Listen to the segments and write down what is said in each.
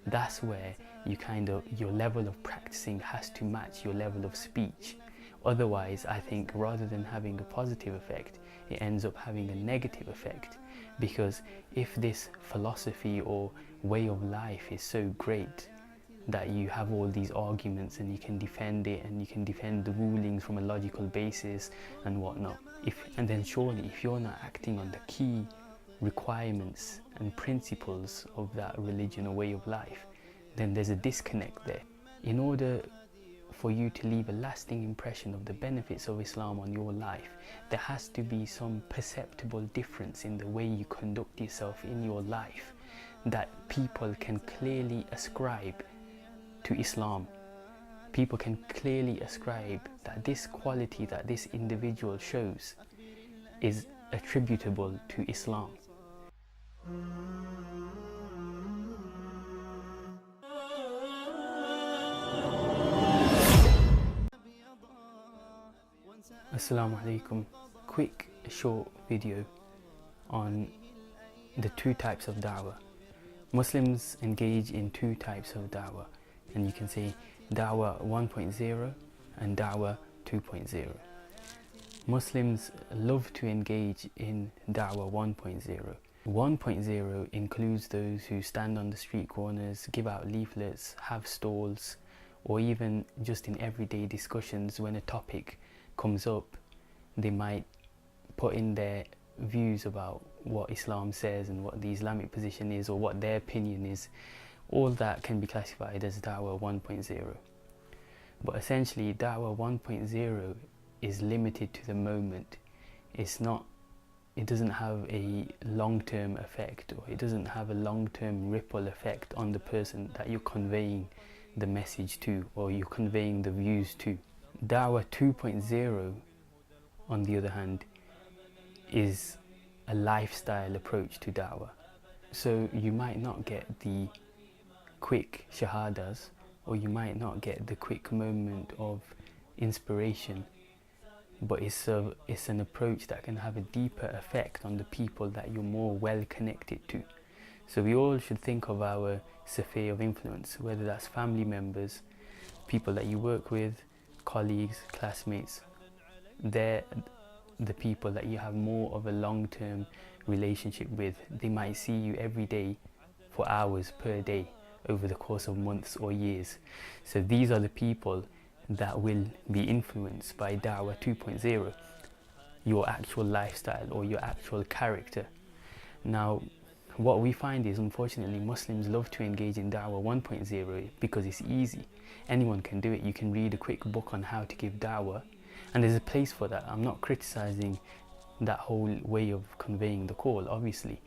that's where your level of practicing has to match your level of speech. Otherwise, I think rather than having a positive effect, it ends up having a negative effect, because if this philosophy or way of life is so great that you have all these arguments and you can defend it and you can defend the rulings from a logical basis and whatnot, and then surely if you're not acting on the key requirements and principles of that religion or way of life, then there's a disconnect there. In order for you to leave a lasting impression of the benefits of Islam on your life, there has to be some perceptible difference in the way you conduct yourself in your life that people can clearly ascribe to Islam. People can clearly ascribe that this quality that this individual shows is attributable to Islam. Assalamu alaikum. Quick short video on the two types of da'wah. Muslims engage in two types of da'wah, and you can say da'wah 1.0 and da'wah 2.0. Muslims love to engage in da'wah 1.0. 1.0 includes those who stand on the street corners, give out leaflets, have stalls, or even just in everyday discussions when a topic comes up, they might put in their views about what Islam says and what the Islamic position is or what their opinion is. All that can be classified as da'wah 1.0. But essentially da'wah 1.0 is limited to the moment. It doesn't have a long-term effect, or it doesn't have a long-term ripple effect on the person that you're conveying the message to or you're conveying the views to. Da'wah 2.0, on the other hand, is a lifestyle approach to da'wah. So you might not get the quick shahadas, or you might not get the quick moment of inspiration, but it's an approach that can have a deeper effect on the people that you're more well connected to. So we all should think of our sphere of influence, whether that's family members, people that you work with, colleagues, classmates. They're the people that you have more of a long-term relationship with. They might see you every day for hours per day over the course of months or years. So these are the people that will be influenced by da'wah 2.0, your actual lifestyle or your actual character. Now, what we find is, unfortunately, Muslims love to engage in da'wah 1.0 because it's easy. Anyone can do it. You can read a quick book on how to give da'wah, and there's a place for that. I'm not criticizing that whole way of conveying the call, obviously,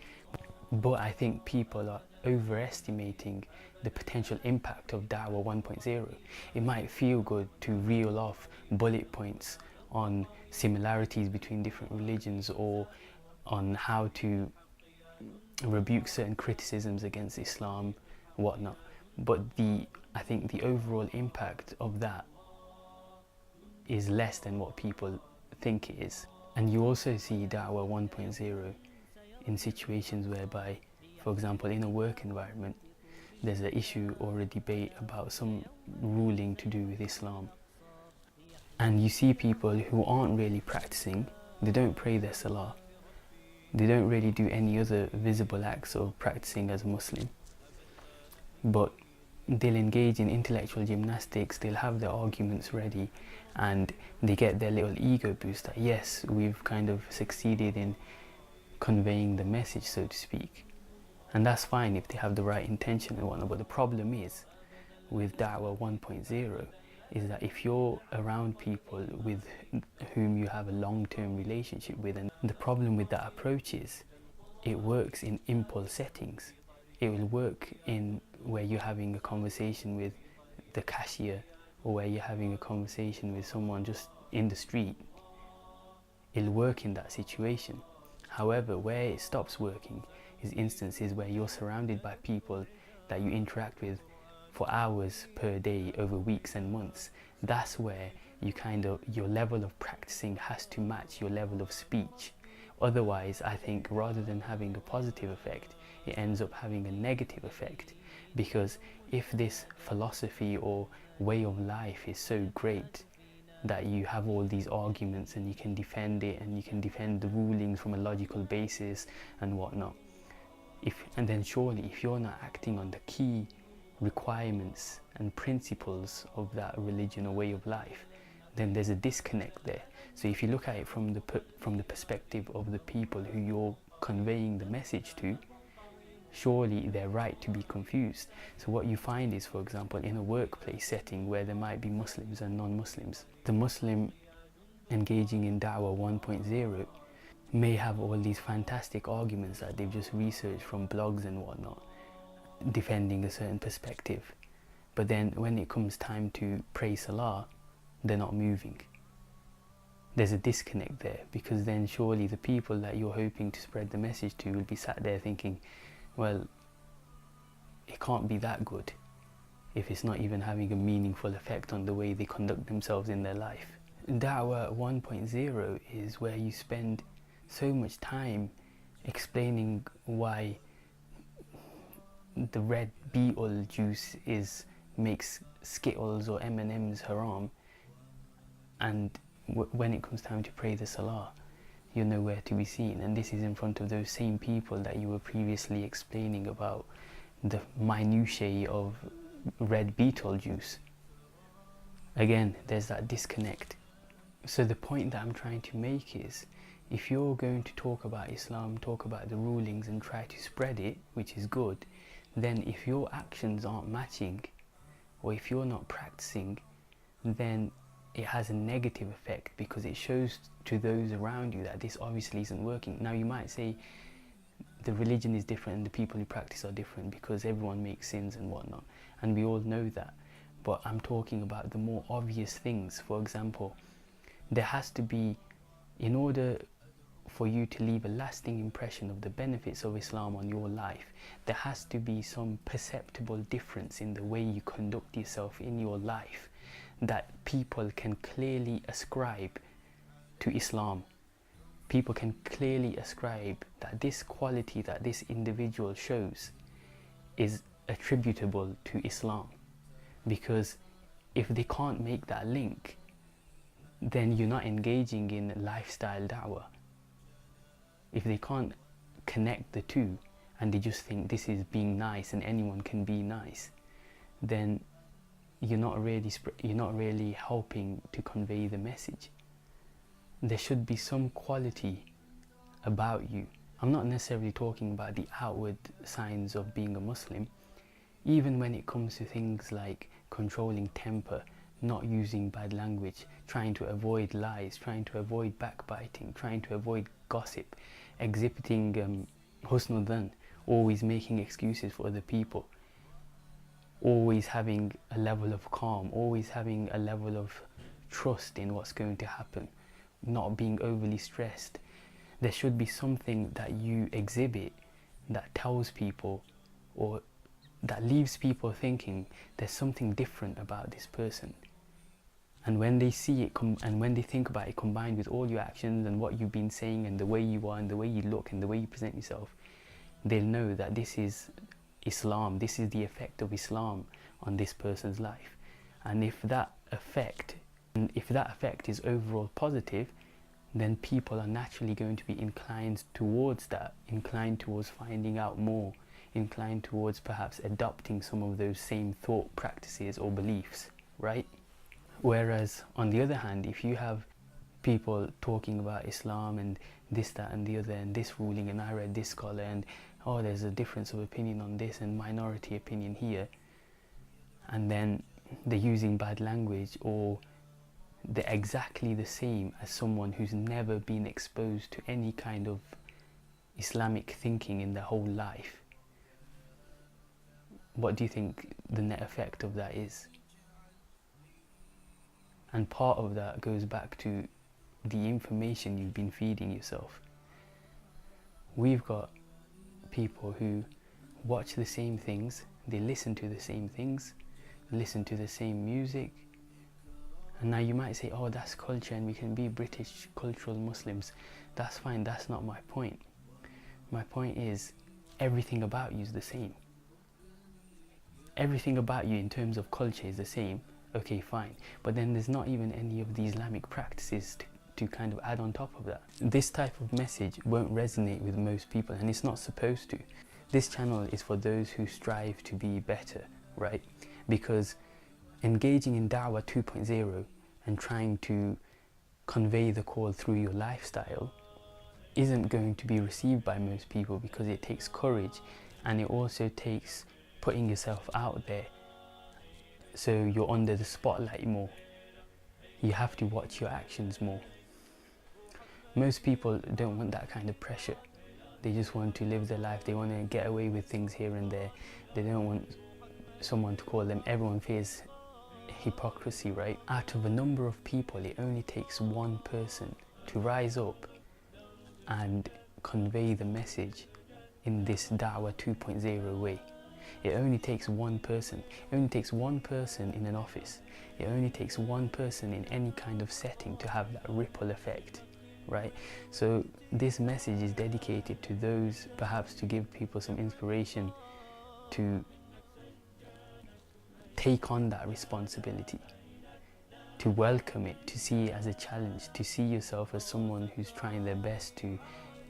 but I think people are overestimating the potential impact of da'wah 1.0. It might feel good to reel off bullet points on similarities between different religions or on how to rebuke certain criticisms against Islam, whatnot. But I think the overall impact of that is less than what people think it is. And you also see da'wah 1.0 in situations whereby, for example, in a work environment, there's an issue or a debate about some ruling to do with Islam. And you see people who aren't really practicing, they don't pray their salah, they don't really do any other visible acts of practicing as a Muslim, but they'll engage in intellectual gymnastics, they'll have their arguments ready, and they get their little ego boost that yes, we've kind of succeeded in conveying the message, so to speak. And that's fine if they have the right intention and whatnot. But the problem is with da'wah 1.0 is that if you're around people with whom you have a long-term relationship with, and the problem with that approach is it works in impulse settings. It will work in where you're having a conversation with the cashier, or where you're having a conversation with someone just in the street. It'll work in that situation. However, where it stops working is instances where you're surrounded by people that you interact with for hours per day over weeks and months. That's where your level of practicing has to match your level of speech. Otherwise, I think rather than having a positive effect, it ends up having a negative effect, because if this philosophy or way of life is so great that you have all these arguments and you can defend it and you can defend the rulings from a logical basis and whatnot, and then surely if you're not acting on the key requirements and principles of that religion or way of life, then there's a disconnect there. So if you look at it from the perspective of the people who you're conveying the message to, surely they're right to be confused. So what you find is, for example, in a workplace setting where there might be Muslims and non-Muslims, the Muslim engaging in Da'wah 1.0 may have all these fantastic arguments that they've just researched from blogs and whatnot, defending a certain perspective. But then when it comes time to pray Salah, they're not moving. There's a disconnect there, because then surely the people that you're hoping to spread the message to will be sat there thinking, well, it can't be that good if it's not even having a meaningful effect on the way they conduct themselves in their life. Da'wah 1.0 is where you spend so much time explaining why the red beetle juice makes Skittles or M&Ms haram, and when it comes time to pray the Salah, you're nowhere to be seen. And this is in front of those same people that you were previously explaining about the minutiae of red beetle juice. Again, there's that disconnect. So the point that I'm trying to make is, if you're going to talk about Islam, talk about the rulings and try to spread it, which is good, then if your actions aren't matching, or if you're not practicing, then it has a negative effect, because it shows to those around you that this obviously isn't working. Now you might say the religion is different and the people who practice are different because everyone makes sins and whatnot, and we all know that. But I'm talking about the more obvious things. For example, there has to be, in order for you to leave a lasting impression of the benefits of Islam on your life, there has to be some perceptible difference in the way you conduct yourself in your life that people can clearly ascribe to Islam. People can clearly ascribe that this quality that this individual shows is attributable to Islam. Because if they can't make that link, then you're not engaging in lifestyle da'wah. If they can't connect the two and they just think this is being nice and anyone can be nice, then you're not really helping to convey the message. There should be some quality about you. I'm not necessarily talking about the outward signs of being a Muslim. Even when it comes to things like controlling temper, not using bad language, trying to avoid lies, trying to avoid backbiting, trying to avoid gossip, exhibiting husnul dhan, always making excuses for other people, always having a level of calm, always having a level of trust in what's going to happen, not being overly stressed. There should be something that you exhibit that tells people, or that leaves people thinking there's something different about this person. And when they see it and when they think about it combined with all your actions and what you've been saying and the way you are and the way you look and the way you present yourself, they'll know that this is Islam, this is the effect of Islam on this person's life. And if that effect is overall positive, then people are naturally going to be inclined towards that, inclined towards finding out more, inclined towards perhaps adopting some of those same thought practices or beliefs, right? Whereas on the other hand, if you have people talking about Islam and this, that and the other and this ruling and I read this scholar and oh, there's a difference of opinion on this and minority opinion here, and then they're using bad language or they're exactly the same as someone who's never been exposed to any kind of Islamic thinking in their whole life, what do you think the net effect of that is? And part of that goes back to the information you've been feeding yourself. We've got people who watch the same things, they listen to the same things, listen to the same music, And now you might say, oh, that's culture and we can be British cultural Muslims. That's fine, that's not my point. My point is, everything about you is the same. Everything about you in terms of culture is the same. Okay, fine. But then there's not even any of the Islamic practices to kind of add on top of that. This type of message won't resonate with most people, and it's not supposed to. This channel is for those who strive to be better, right? Because engaging in Da'wah 2.0 and trying to convey the call through your lifestyle isn't going to be received by most people, because it takes courage, and it also takes putting yourself out there so you're under the spotlight more. You have to watch your actions more. Most people don't want that kind of pressure. They just want to live their life. They want to get away with things here and there. They don't want someone to call them. Everyone fears hypocrisy, right? Out of a number of people, it only takes one person to rise up and convey the message in this Da'wah 2.0 way. It only takes one person. It only takes one person in an office. It only takes one person in any kind of setting to have that ripple effect, right? So this message is dedicated to those, perhaps to give people some inspiration to take on that responsibility, to welcome it, to see it as a challenge, to see yourself as someone who's trying their best to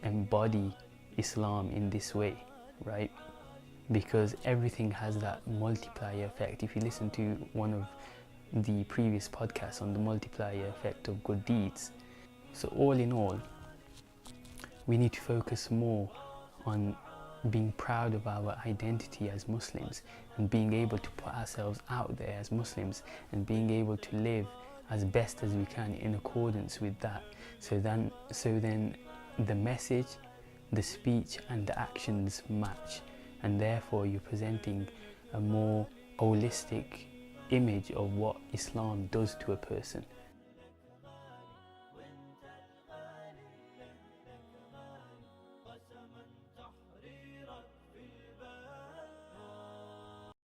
embody Islam in this way, right? Because everything has that multiplier effect. If you listen to one of the previous podcasts on the multiplier effect of good deeds. So all in all, we need to focus more on being proud of our identity as Muslims, and being able to put ourselves out there as Muslims, and being able to live as best as we can in accordance with that. So then the message, the speech and the actions match, and therefore you're presenting a more holistic image of what Islam does to a person,